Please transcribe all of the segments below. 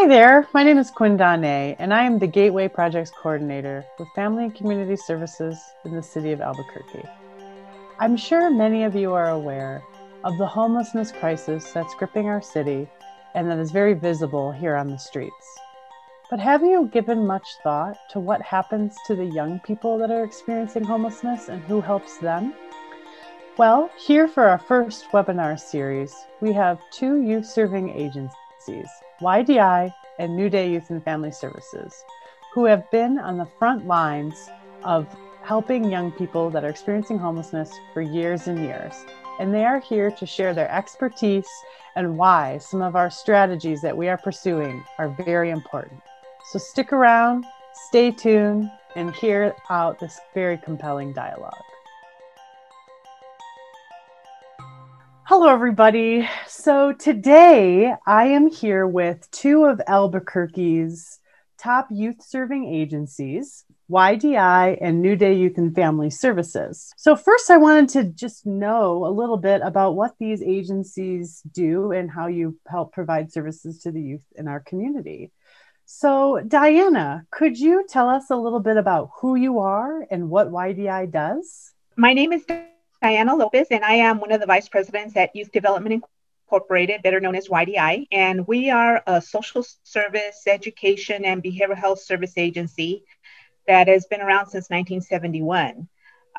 Hi there, my name is Quinn Donne, and I am the Gateway Projects Coordinator with Family and Community Services in the city of Albuquerque. I'm sure many of you are aware of the homelessness crisis that's gripping our city and that is very visible here on the streets. But have you given much thought to what happens to the young people that are experiencing homelessness and who helps them? Well, here for our first webinar series, we have two youth-serving agencies, YDI and New Day Youth and Family Services, who have been on the front lines of helping young people that are experiencing homelessness for years and years. And they are here to share their expertise and why some of our strategies that we are pursuing are very important. So stick around, stay tuned, and hear out this very compelling dialogue. Hello, everybody. So today I am here with two of Albuquerque's top youth-serving agencies, YDI and New Day Youth and Family Services. So first I wanted to just know a little bit about what these agencies do and how you help provide services to the youth in our community. So Diana, could you tell us a little bit about who you are and what YDI does? My name is Diana Lopez, and I am one of the vice presidents at Youth Development Incorporated, better known as YDI. And we are a social service, education, and behavioral health service agency that has been around since 1971.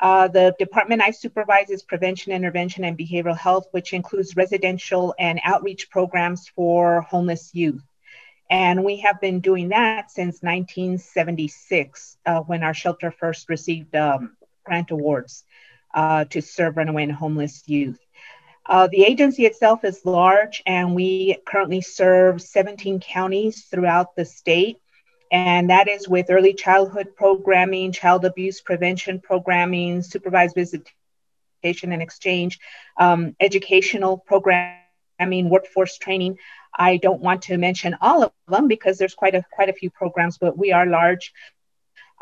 The department I supervise is prevention, intervention, and behavioral health, which includes residential and outreach programs for homeless youth. And we have been doing that since 1976, when our shelter first received grant awards to serve runaway and homeless youth. The agency itself is large, and we currently serve 17 counties throughout the state. And that is with early childhood programming, child abuse prevention programming, supervised visitation and exchange, educational programming, workforce training. I don't want to mention all of them because there's quite a few programs, but we are large.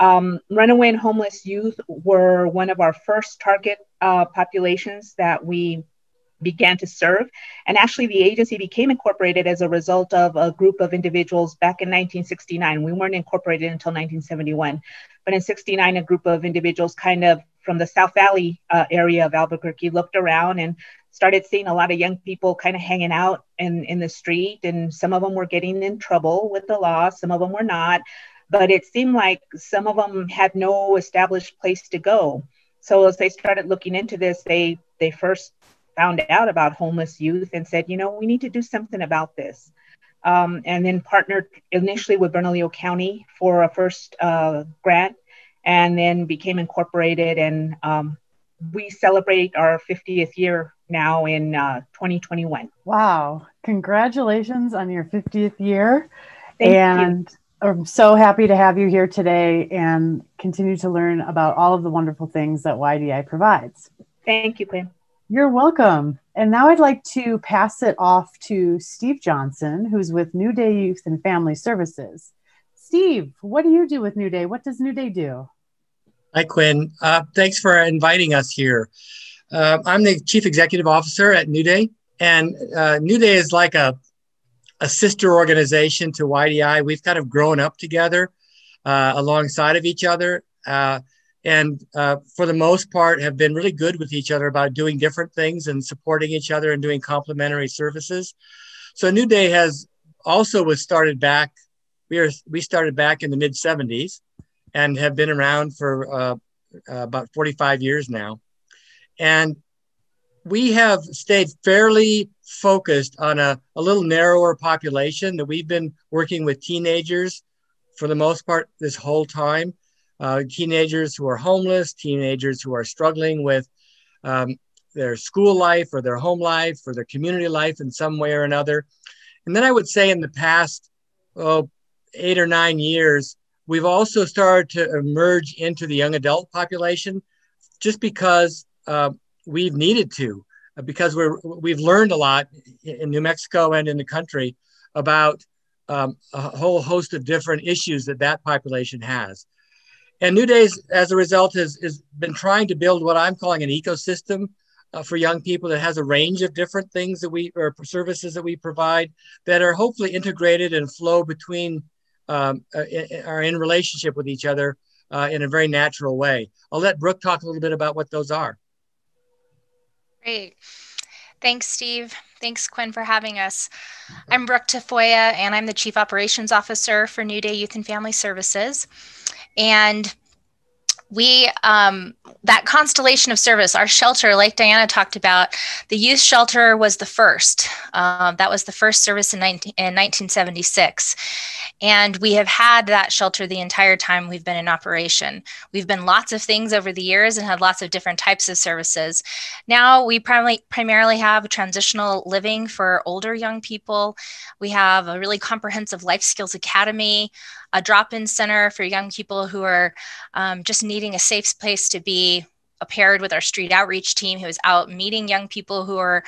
Runaway and homeless youth were one of our first target populations that we began to serve. And actually, the agency became incorporated as a result of a group of individuals back in 1969. We weren't incorporated until 1971. But in 69, a group of individuals kind of from the South Valley area of Albuquerque looked around and started seeing a lot of young people kind of hanging out in the street. And some of them were getting in trouble with the law. Some of them were not. But it seemed like some of them had no established place to go. So as they started looking into this, they first found out about homeless youth and said, we need to do something about this. And then partnered initially with Bernalillo County for a first grant, and then became incorporated. And we celebrate our 50th year now in 2021. Wow. Congratulations on your 50th year. Thank you. I'm so happy to have you here today and continue to learn about all of the wonderful things that YDI provides. Thank you, Quinn. You're welcome. And now I'd like to pass it off to Steve Johnson, who's with New Day Youth and Family Services. Steve, what do you do with New Day? What does New Day do? Hi, Quinn. Thanks for inviting us here. I'm the Chief Executive Officer at New Day, and New Day is like a sister organization to YDI. We've kind of grown up together alongside of each other. And for the most part have been really good with each other about doing different things and supporting each other and doing complementary services. So New Day was started back, we started back in the mid 70s and have been around for about 45 years now. And we have stayed fairly focused on a little narrower population that we've been working with teenagers for the most part this whole time. Teenagers who are homeless, teenagers who are struggling with their school life or their home life or their community life in some way or another. And then I would say in the past 8 or 9 years, we've also started to emerge into the young adult population just because we've needed to, because we've learned a lot in New Mexico and in the country about a whole host of different issues that population has. And New Days, as a result, has been trying to build what I'm calling an ecosystem for young people that has a range of different things that or services that we provide that are hopefully integrated and flow between are in relationship with each other in a very natural way. I'll let Brooke talk a little bit about what those are. Great. Thanks, Steve. Thanks, Quinn, for having us. I'm Brooke Tafoya, and I'm the Chief Operations Officer for New Day Youth and Family Services. And we, that constellation of service, our shelter, like Diana talked about, the youth shelter was the first. That was the first service in 1976. And we have had that shelter the entire time we've been in operation. We've been lots of things over the years and had lots of different types of services. Now we primarily have transitional living for older young people. We have a really comprehensive life skills academy, a drop-in center for young people who are just needing a safe place to be, paired with our street outreach team who is out meeting young people who are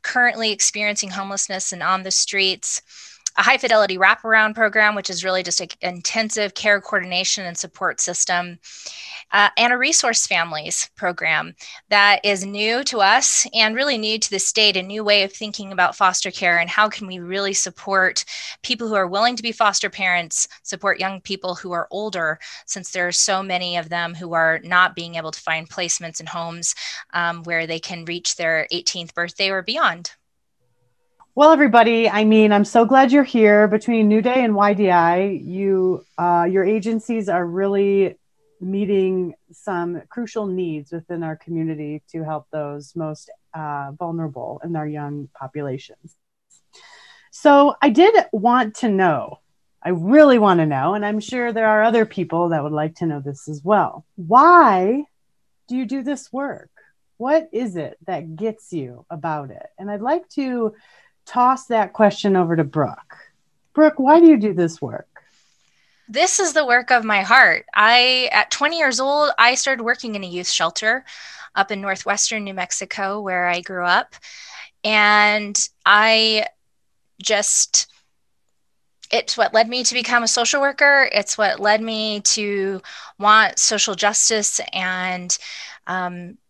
currently experiencing homelessness and on the streets. A high fidelity wraparound program, which is really just an intensive care coordination and support system, and a resource families program that is new to us and really new to the state, a new way of thinking about foster care and how can we really support people who are willing to be foster parents, support young people who are older, since there are so many of them who are not being able to find placements in homes where they can reach their 18th birthday or beyond. Well, everybody, I mean, I'm so glad you're here. Between New Day and YDI, your agencies are really meeting some crucial needs within our community to help those most vulnerable in our young populations. So I did want to know, I really want to know, and I'm sure there are other people that would like to know this as well. Why do you do this work? What is it that gets you about it? And I'd like to toss that question over to Brooke. Brooke, why do you do this work? This is the work of my heart. At 20 years old, I started working in a youth shelter up in northwestern New Mexico, where I grew up. And it's what led me to become a social worker. It's what led me to want social justice and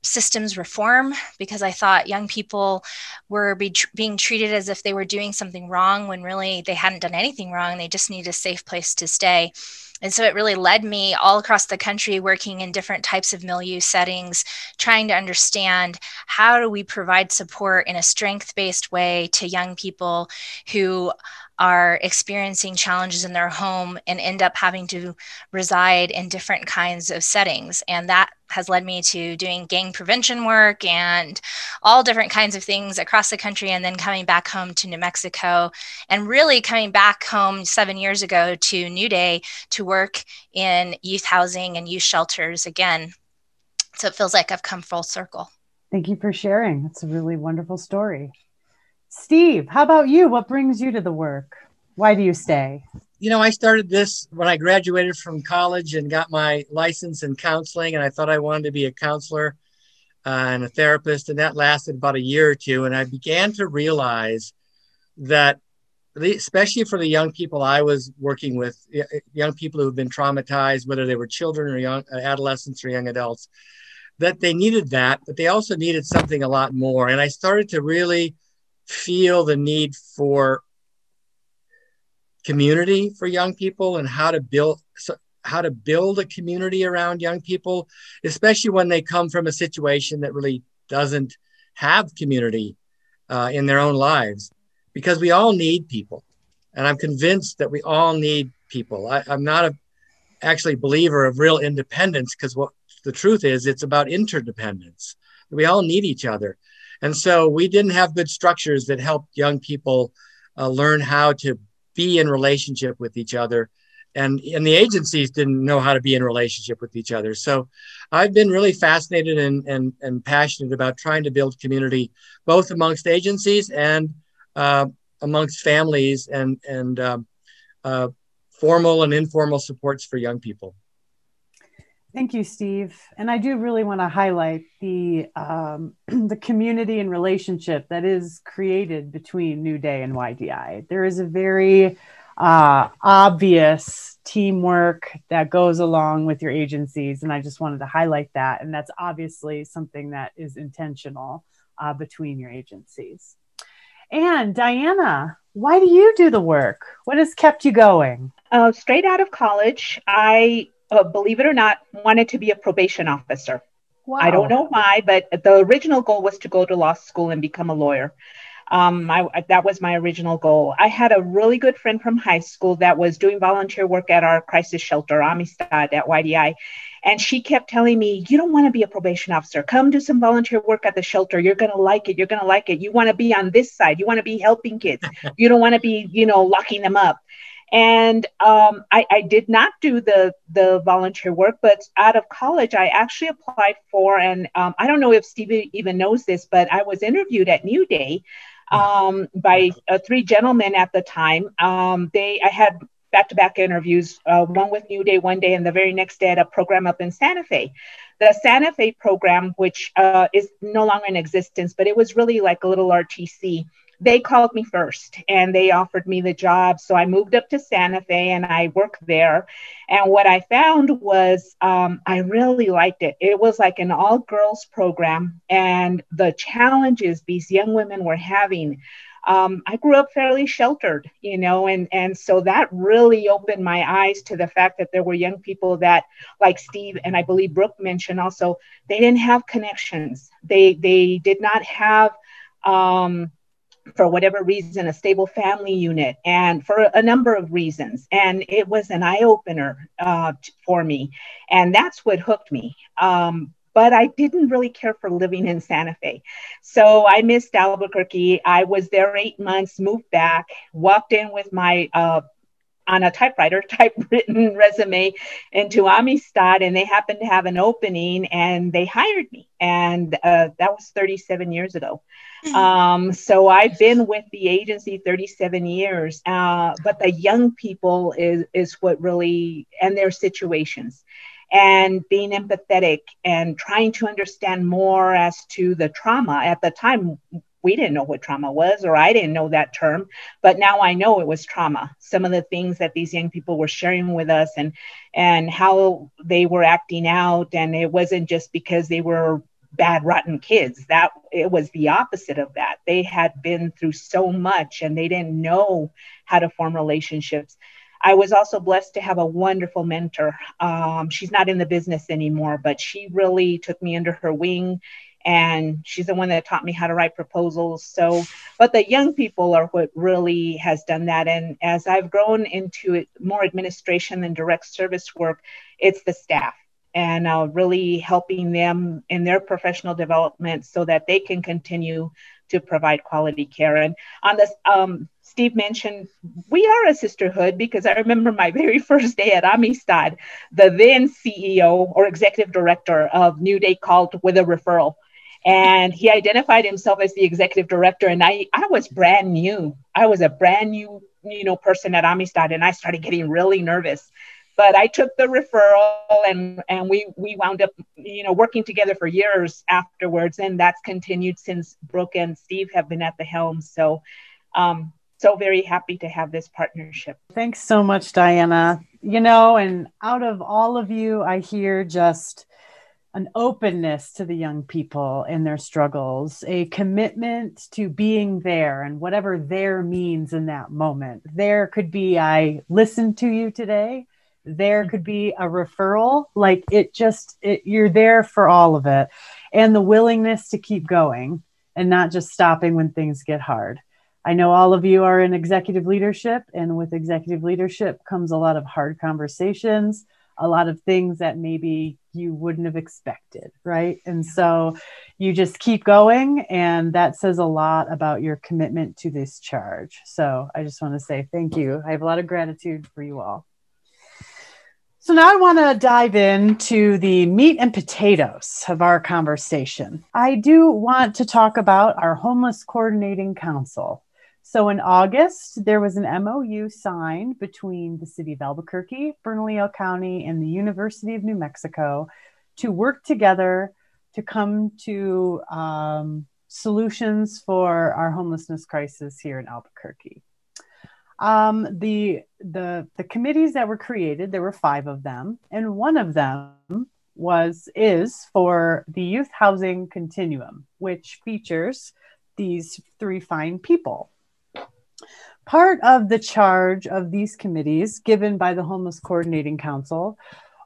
systems reform, because I thought young people were being treated as if they were doing something wrong when really they hadn't done anything wrong. They just needed a safe place to stay. And so it really led me all across the country, working in different types of milieu settings, trying to understand how do we provide support in a strength-based way to young people who are experiencing challenges in their home and end up having to reside in different kinds of settings. And that has led me to doing gang prevention work and all different kinds of things across the country, and then coming back home to New Mexico, and really coming back home 7 years ago to New Day to work in youth housing and youth shelters again. So it feels like I've come full circle. Thank you for sharing. That's a really wonderful story. Steve, how about you? What brings you to the work? Why do you stay? You know, I started this when I graduated from college and got my license in counseling, and I thought I wanted to be a counselor and a therapist, and that lasted about a year or two. And I began to realize that, especially for the young people I was working with, young people who have been traumatized, whether they were children or young adolescents or young adults, that they needed that, but they also needed something a lot more. And I started to really feel the need for community for young people and how to build a community around young people, especially when they come from a situation that really doesn't have community in their own lives, because we all need people. And I'm convinced that we all need people. I'm not a actually believer of real independence, because what the truth is, it's about interdependence. We all need each other. And so we didn't have good structures that helped young people learn how to be in relationship with each other. And the agencies didn't know how to be in relationship with each other. So I've been really fascinated and passionate about trying to build community, both amongst agencies and amongst families and formal and informal supports for young people. Thank you, Steve. And I do really want to highlight the community and relationship that is created between New Day and YDI. There is a very obvious teamwork that goes along with your agencies. And I just wanted to highlight that. And that's obviously something that is intentional between your agencies. And Diana, why do you do the work? What has kept you going? Straight out of college, I, believe it or not, wanted to be a probation officer. Wow. I don't know why, but the original goal was to go to law school and become a lawyer. That was my original goal. I had a really good friend from high school that was doing volunteer work at our crisis shelter, Amistad at YDI. And she kept telling me, you don't want to be a probation officer. Come do some volunteer work at the shelter. You're going to like it. You're going to like it. You want to be on this side. You want to be helping kids. You don't want to be, locking them up. And I did not do the volunteer work, but out of college, I actually applied for, and I don't know if Steve even knows this, but I was interviewed at New Day by three gentlemen at the time. I had back-to-back interviews, one with New Day one day, and the very next day at a program up in Santa Fe. The Santa Fe program, which is no longer in existence, but it was really like a little RTC. They called me first and they offered me the job. So I moved up to Santa Fe and I worked there. And what I found was I really liked it. It was like an all girls program, and the challenges these young women were having. I grew up fairly sheltered, and so that really opened my eyes to the fact that there were young people that, like Steve and I believe Brooke mentioned also, they didn't have connections. They did not have, for whatever reason, a stable family unit, and for a number of reasons. And it was an eye-opener for me. And that's what hooked me. But I didn't really care for living in Santa Fe. So I missed Albuquerque. I was there 8 months, moved back, walked in with my on a typewritten resume into Amistad, and they happened to have an opening and they hired me. And that was 37 years ago. So I've been with the agency 37 years, but the young people is what really, and their situations, and being empathetic and trying to understand more as to the trauma. At the time, we didn't know what trauma was, or I didn't know that term, but now I know it was trauma. Some of the things that these young people were sharing with us, and how they were acting out. And it wasn't just because they were bad, rotten kids. That it was the opposite of that. They had been through so much and they didn't know how to form relationships. I was also blessed to have a wonderful mentor. She's not in the business anymore, but she really took me under her wing, and she's the one that taught me how to write proposals. So, but the young people are what really has done that. And as I've grown into more administration and direct service work, it's the staff, and really helping them in their professional development so that they can continue to provide quality care. And on this, Steve mentioned, we are a sisterhood, because I remember my very first day at Amistad, the then CEO or executive director of New Day called with a referral. And he identified himself as the executive director. And I was brand new. I was a brand new, person at Amistad, and I started getting really nervous. But I took the referral, and we wound up, working together for years afterwards. And that's continued since Brooke and Steve have been at the helm. So, so very happy to have this partnership. Thanks so much, Diana. And out of all of you, I hear just an openness to the young people and their struggles, a commitment to being there, and whatever there means in that moment. There could be, I listened to you today. There could be a referral, like you're there for all of it, and the willingness to keep going and not just stopping when things get hard. I know all of you are in executive leadership, and with executive leadership comes a lot of hard conversations, a lot of things that maybe you wouldn't have expected, right? And so you just keep going, and that says a lot about your commitment to this charge. So I just want to say thank you. I have a lot of gratitude for you all. So now I want to dive into the meat and potatoes of our conversation. I do want to talk about our Homeless Coordinating Council. So in August, there was an MOU signed between the City of Albuquerque, Bernalillo County, and the University of New Mexico to work together to come to solutions for our homelessness crisis here in Albuquerque. The committees that were created, there were 5 of them, and one of them is for the Youth Housing Continuum, which features these 3 fine people. Part of the charge of these committees given by the Homeless Coordinating Council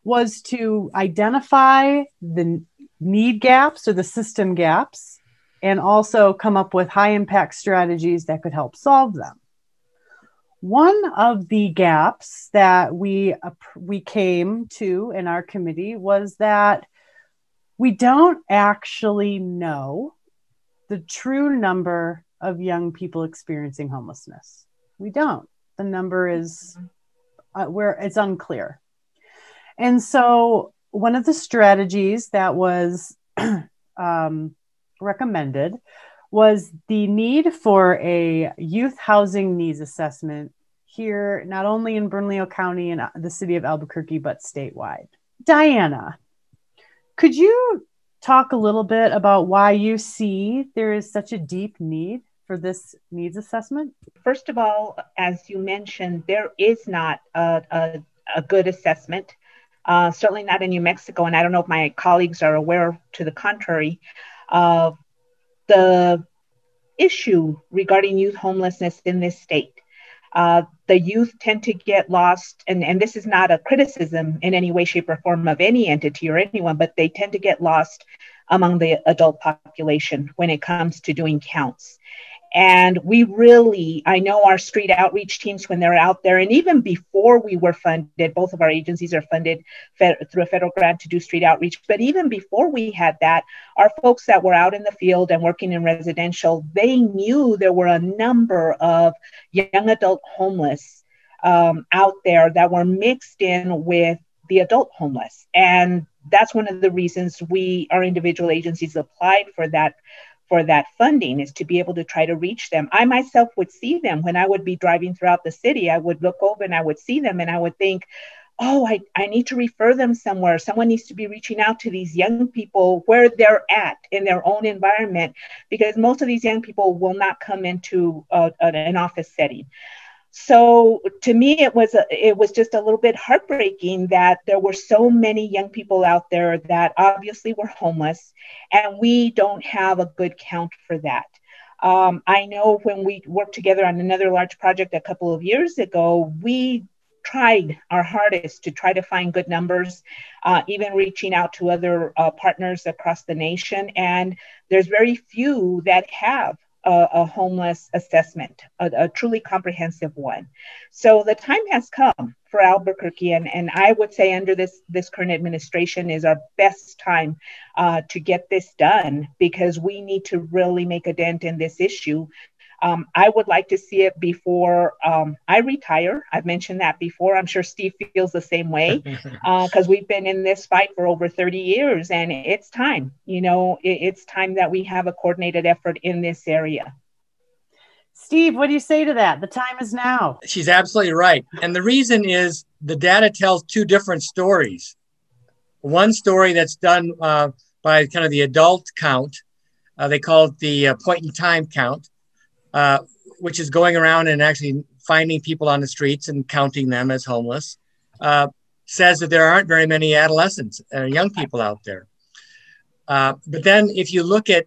was to identify the need gaps or the system gaps, and also come up with high impact strategies that could help solve them. One of the gaps that we came to in our committee was that we don't actually know the true number of young people experiencing homelessness. We don't. The number is where it's unclear. And so one of the strategies that was recommended was the need for a youth housing needs assessment here, not only in Bernalillo County and the city of Albuquerque, but statewide. Diana, could you talk a little bit about why you see there is such a deep need for this needs assessment? First of all, as you mentioned, there is not a good assessment, certainly not in New Mexico, and I don't know if my colleagues are aware to the contrary. The issue regarding youth homelessness in this state. The youth tend to get lost, and this is not a criticism in any way, shape, or form of any entity or anyone, but they tend to get lost among the adult population when it comes to doing counts. And I know our street outreach teams, when they're out there, and even before we were funded, both of our agencies are funded through a federal grant to do street outreach. But even before we had that, our folks that were out in the field and working in residential, they knew there were a number of young adult homeless out there that were mixed in with the adult homeless. And that's one of the reasons our individual agencies applied for that funding, is to be able to try to reach them. I myself would see them when I would be driving throughout the city. I would look over and I would see them and I would think, oh, I need to refer them somewhere. Someone needs to be reaching out to these young people where they're at in their own environment, because most of these young people will not come into an office setting. So to me, it was just a little bit heartbreaking that there were so many young people out there that obviously were homeless, and we don't have a good count for that. I know when we worked together on another large project a couple of years ago, we tried our hardest to try to find good numbers, even reaching out to other partners across the nation. And there's very few that have a homeless assessment, a truly comprehensive one. So the time has come for Albuquerque, and I would say under this current administration is our best time to get this done, because we need to really make a dent in this issue. I would like to see it before I retire. I've mentioned that before. I'm sure Steve feels the same way, because we've been in this fight for over 30 years, and it's time. It's time that we have a coordinated effort in this area. Steve, what do you say to that? The time is now. She's absolutely right. And the reason is the data tells 2 different stories. One story that's done by kind of the adult count, they call it the point in time count, which is going around and actually finding people on the streets and counting them as homeless, says that there aren't very many adolescents and young people out there. But then if you look at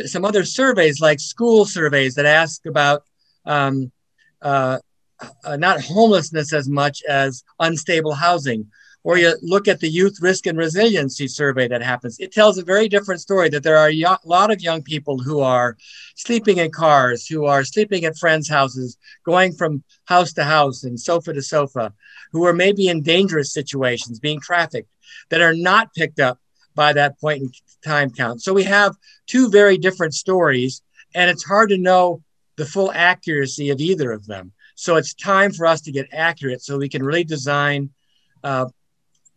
some other surveys, like school surveys that ask about not homelessness as much as unstable housing, or you look at the Youth Risk and Resiliency survey that happens, it tells a very different story, that there are a lot of young people who are sleeping in cars, who are sleeping at friends' houses, going from house to house and sofa to sofa, who are maybe in dangerous situations, being trafficked, that are not picked up by that point in time count. So we have 2 very different stories, and it's hard to know the full accuracy of either of them. So it's time for us to get accurate so we can really design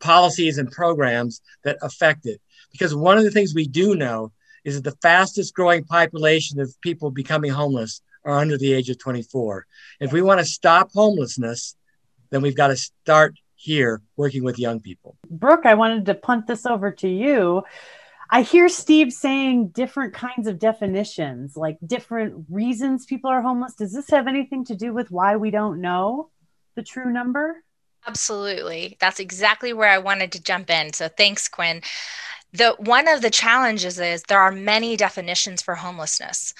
policies and programs that affect it. Because one of the things we do know is that the fastest growing population of people becoming homeless are under the age of 24. If we want to stop homelessness, then we've got to start here working with young people. Brooke, I wanted to punt this over to you. I hear Steve saying different kinds of definitions, like different reasons people are homeless. Does this have anything to do with why we don't know the true number? Absolutely. That's exactly where I wanted to jump in. So thanks, Quinn. One of the challenges is there are many definitions for homelessness.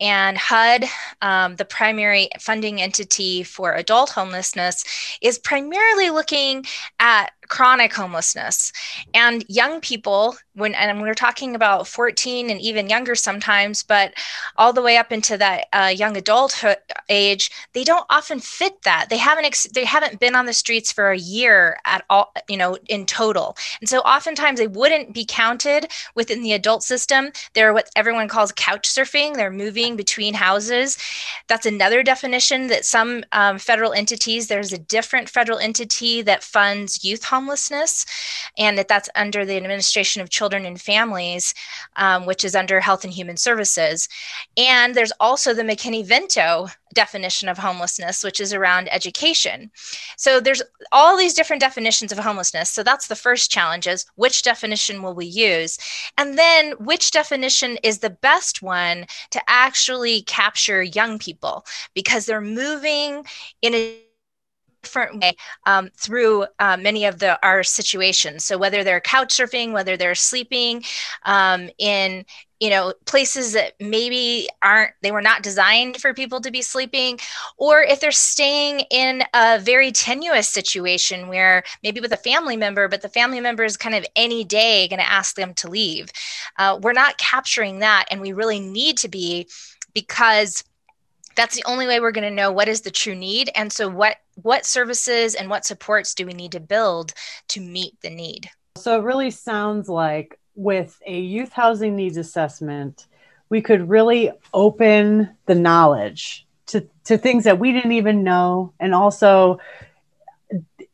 And HUD, the primary funding entity for adult homelessness, is primarily looking at chronic homelessness. And young people, and we're talking about 14 and even younger sometimes, but all the way up into that young adulthood age, they don't often fit that. They haven't been on the streets for a year at all, in total. And so oftentimes they wouldn't be counted within the adult system. They're what everyone calls couch surfing. They're moving between houses. That's another definition that some federal entities, there's a different federal entity that funds youth homelessness, and that's under the Administration of Children and Families, which is under Health and Human Services. And there's also the McKinney-Vento definition of homelessness, which is around education. So there's all these different definitions of homelessness. So that's the first challenge, is which definition will we use? And then which definition is the best one to actually capture young people, because they're moving in a different way through many of our situations. So whether they're couch surfing, whether they're sleeping in places that maybe they were not designed for people to be sleeping, or if they're staying in a very tenuous situation where maybe with a family member, but the family member is kind of any day going to ask them to leave. We're not capturing that, and we really need to be, because that's the only way we're going to know what is the true need. And so what services and what supports do we need to build to meet the need? So it really sounds like with a youth housing needs assessment, we could really open the knowledge to things that we didn't even know. And also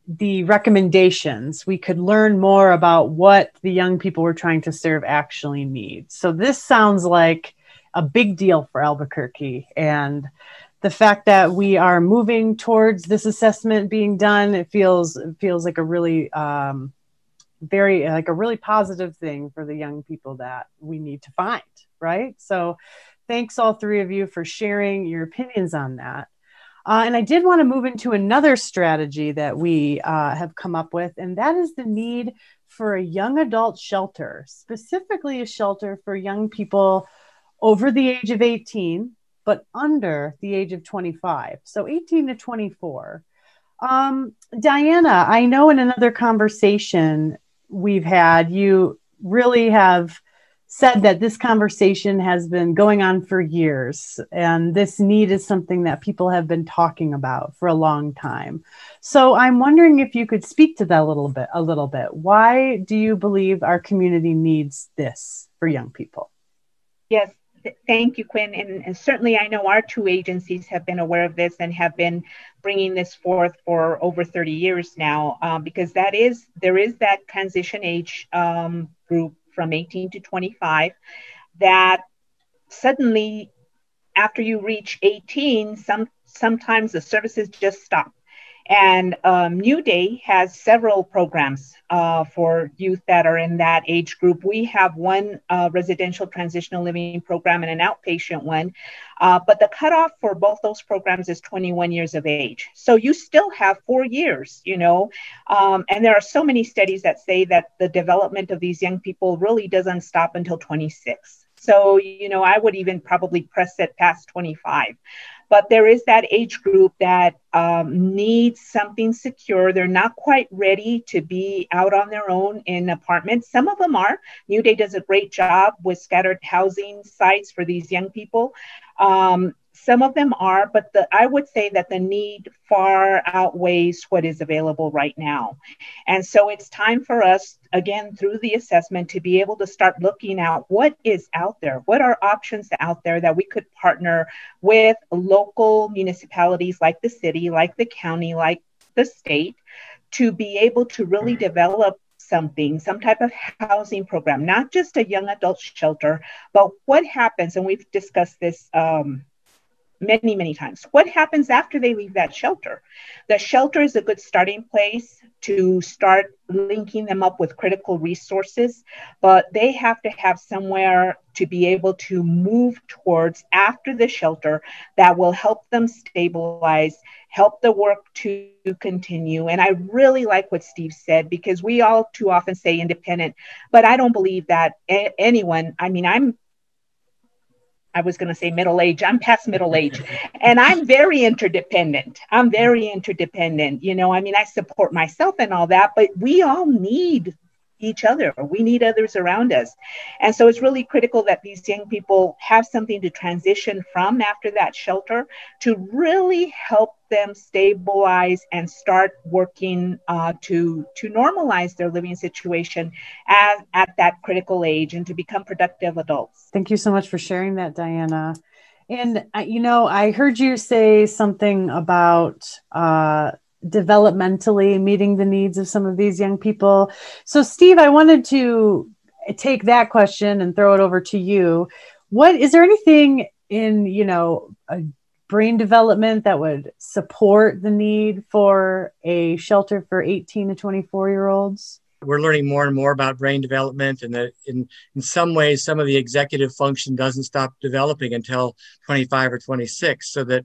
the recommendations, we could learn more about what the young people we're trying to serve actually need. So this sounds like a big deal for Albuquerque. And the fact that we are moving towards this assessment being done, it feels like a really a really positive thing for the young people that we need to find, right? So thanks all three of you for sharing your opinions on that. And I did want to move into another strategy that we have come up with, and that is the need for a young adult shelter, specifically a shelter for young people over the age of 18, but under the age of 25. So 18 to 24. Diana, I know in another conversation we've had, you really have said that this conversation has been going on for years, and this need is something that people have been talking about for a long time. So I'm wondering if you could speak to that a little bit. Why do you believe our community needs this for young people? Yes. Thank you, Quinn. And certainly I know our two agencies have been aware of this and have been bringing this forth for over 30 years now, because there is that transition age group from 18 to 25 that suddenly, after you reach 18, sometimes the services just stop. And New Day has several programs for youth that are in that age group. We have one residential transitional living program and an outpatient one, but the cutoff for both those programs is 21 years of age. So you still have 4 years, and there are so many studies that say that the development of these young people really doesn't stop until 26. So, I would even probably press it past 25. But there is that age group that needs something secure. They're not quite ready to be out on their own in apartments. Some of them are. New Day does a great job with scattered housing sites for these young people. Some of them are, but I would say that the need far outweighs what is available right now. And so it's time for us, again, through the assessment, to be able to start looking at what is out there. What are options out there that we could partner with local municipalities like the city, like the county, like the state, to be able to really develop some type of housing program, not just a young adult shelter, but what happens, and we've discussed this many, many times. What happens after they leave that shelter? The shelter is a good starting place to start linking them up with critical resources, but they have to have somewhere to be able to move towards after the shelter that will help them stabilize, help the work to continue. And I really like what Steve said, because we all too often say independent, but I don't believe that anyone, I mean, I was going to say middle age. I'm past middle age, and I'm very interdependent. You know, I mean, I support myself and all that, but we all need each other. We need others around us. And so it's really critical that these young people have something to transition from after that shelter to really help them stabilize and start working to normalize their living situation at that critical age and to become productive adults. Thank you so much for sharing that, Diana. And, you know, I heard you say something about developmentally meeting the needs of some of these young people. So, Steve, I wanted to take that question and throw it over to you. What is there anything in, you know, a brain development that would support the need for a shelter for 18 to 24-year-olds? We're learning more and more about brain development, and that in some ways, some of the executive function doesn't stop developing until 25 or 26, so that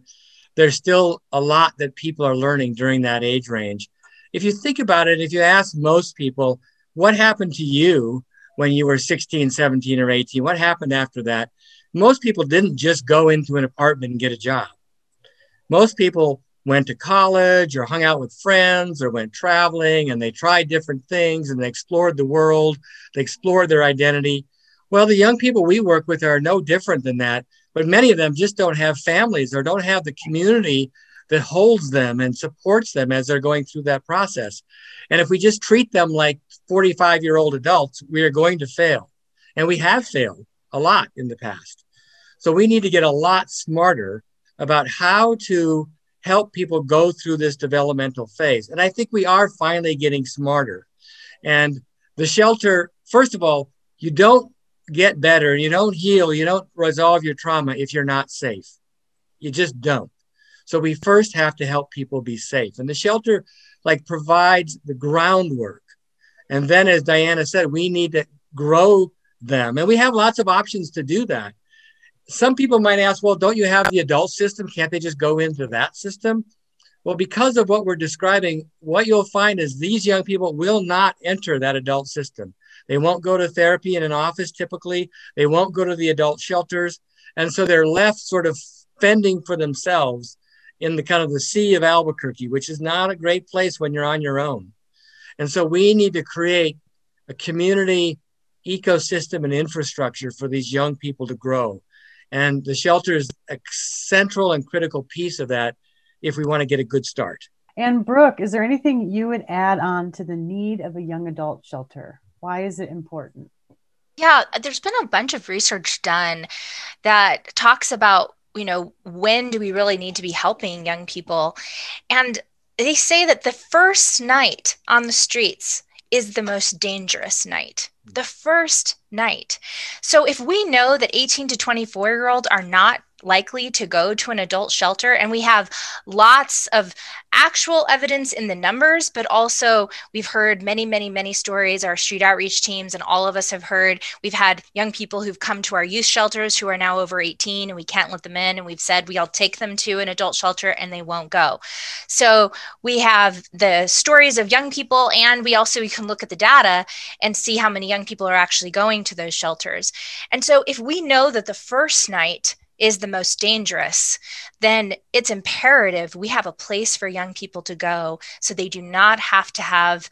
there's still a lot that people are learning during that age range. If you think about it, if you ask most people, what happened to you when you were 16, 17, or 18? What happened after that? Most people didn't just go into an apartment and get a job. Most people went to college or hung out with friends or went traveling, and they tried different things and they explored the world. They explored their identity. Well, the young people we work with are no different than that, but many of them just don't have families or don't have the community that holds them and supports them as they're going through that process. And if we just treat them like 45-year-old adults, we are going to fail. And we have failed a lot in the past. So we need to get a lot smarter about how to help people go through this developmental phase. And I think we are finally getting smarter. And the shelter, first of all, you don't get better, you don't heal, you don't resolve your trauma if you're not safe. You just don't. So we first have to help people be safe. And the shelter provides the groundwork. And then, as Diana said, we need to grow them. And we have lots of options to do that. Some people might ask, well, don't you have the adult system? Can't they just go into that system? Well, because of what we're describing, what you'll find is these young people will not enter that adult system. They won't go to therapy in an office typically. They won't go to the adult shelters. And so they're left sort of fending for themselves in the kind of the sea of Albuquerque, which is not a great place when you're on your own. And so we need to create a community ecosystem and infrastructure for these young people to grow. And the shelter is a central and critical piece of that if we want to get a good start. And Brooke, is there anything you would add on to the need of a young adult shelter? Why is it important? Yeah, there's been a bunch of research done that talks about, you know, when do we really need to be helping young people? And they say that the first night on the streets is the most dangerous night. The first night. So if we know that 18 to 24-year-olds are not likely to go to an adult shelter, and we have lots of actual evidence in the numbers, but also we've heard many, many, many stories. Our street outreach teams and all of us have heard, we've had young people who've come to our youth shelters who are now over 18 and we can't let them in. And we've said, we'll take them to an adult shelter and they won't go. So we have the stories of young people, and we can look at the data and see how many young people are actually going to those shelters. And so if we know that the first night is the most dangerous, then it's imperative we have a place for young people to go so they do not have to have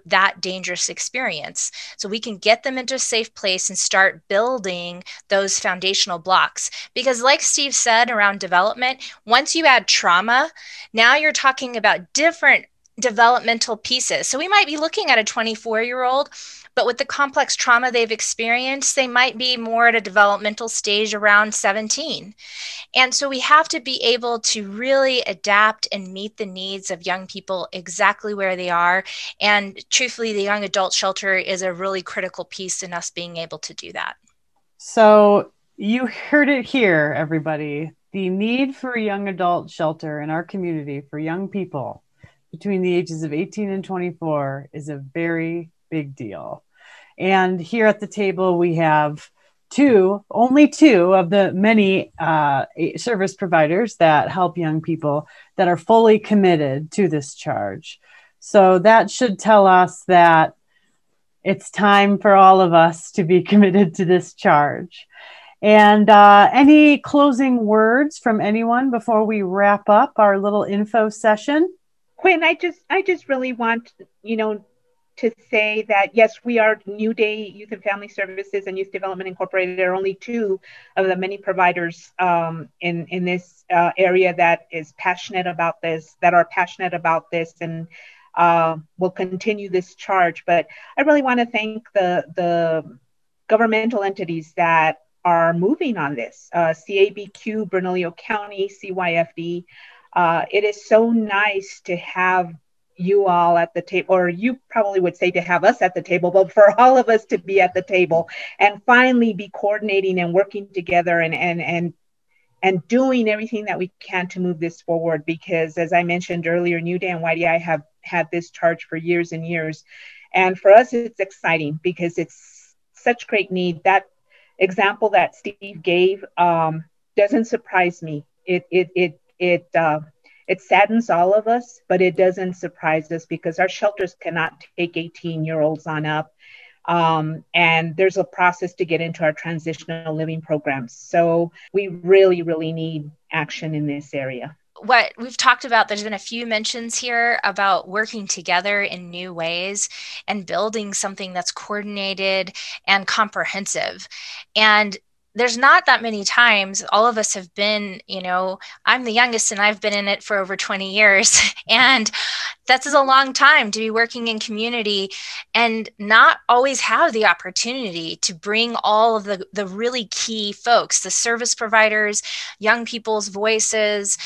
that dangerous experience. So we can get them into a safe place and start building those foundational blocks. Because like Steve said around development, once you add trauma, now you're talking about different developmental pieces. So we might be looking at a 24-year-old, but with the complex trauma they've experienced, they might be more at a developmental stage around 17. And so we have to be able to really adapt and meet the needs of young people exactly where they are. And truthfully, the young adult shelter is a really critical piece in us being able to do that. So you heard it here, everybody. the need for a young adult shelter in our community for young people between the ages of 18 and 24 is a very big deal. And here at the table, we have only two of the many service providers that help young people that are fully committed to this charge. So that should tell us that it's time for all of us to be committed to this charge. And any closing words from anyone before we wrap up our little info session? Quinn, I just really want, to say that, yes, we are New Day Youth and Family Services and Youth Development Incorporated are only two of the many providers in this area that are passionate about this, and will continue this charge. But I really want to thank the governmental entities that are moving on this, CABQ, Bernalillo County, CYFD. It is so nice to have you all at the table, or you probably would say to have us at the table, but for all of us to be at the table and finally be coordinating and working together and doing everything that we can to move this forward. Because as I mentioned earlier, New Day and YDI have had this charge for years and years. And for us, it's exciting because it's such great need. That example that Steve gave doesn't surprise me. It saddens all of us, but it doesn't surprise us because our shelters cannot take 18-year-olds on up. And there's a process to get into our transitional living programs. So we really, really need action in this area. What we've talked about, there's been a few mentions here about working together in new ways and building something that's coordinated and comprehensive. And there's not that many times all of us have been, I'm the youngest and I've been in it for over 20 years. And that's a long time to be working in community and not always have the opportunity to bring all of the really key folks, the service providers, young people's voices,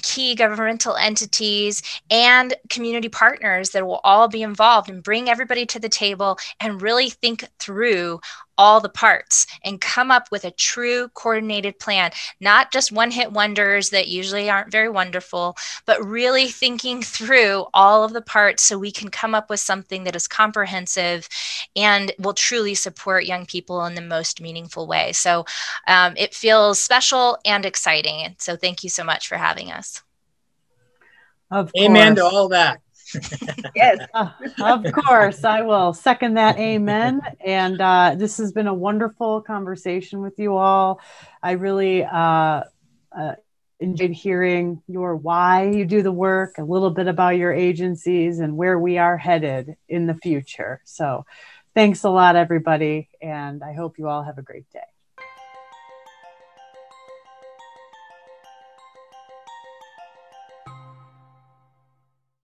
key governmental entities, and community partners that will all be involved and bring everybody to the table and really think through all the parts and come up with a true coordinated plan, not just one-hit wonders that usually aren't very wonderful, but really thinking through all of the parts so we can come up with something that is comprehensive and will truly support young people in the most meaningful way. So it feels special and exciting. So thank you so much for having us. Of course. Amen to all that. Yes. Of course, I will second that. Amen. And this has been a wonderful conversation with you all. I really enjoyed hearing your why you do the work, a little bit about your agencies and where we are headed in the future. So thanks a lot, everybody. And I hope you all have a great day.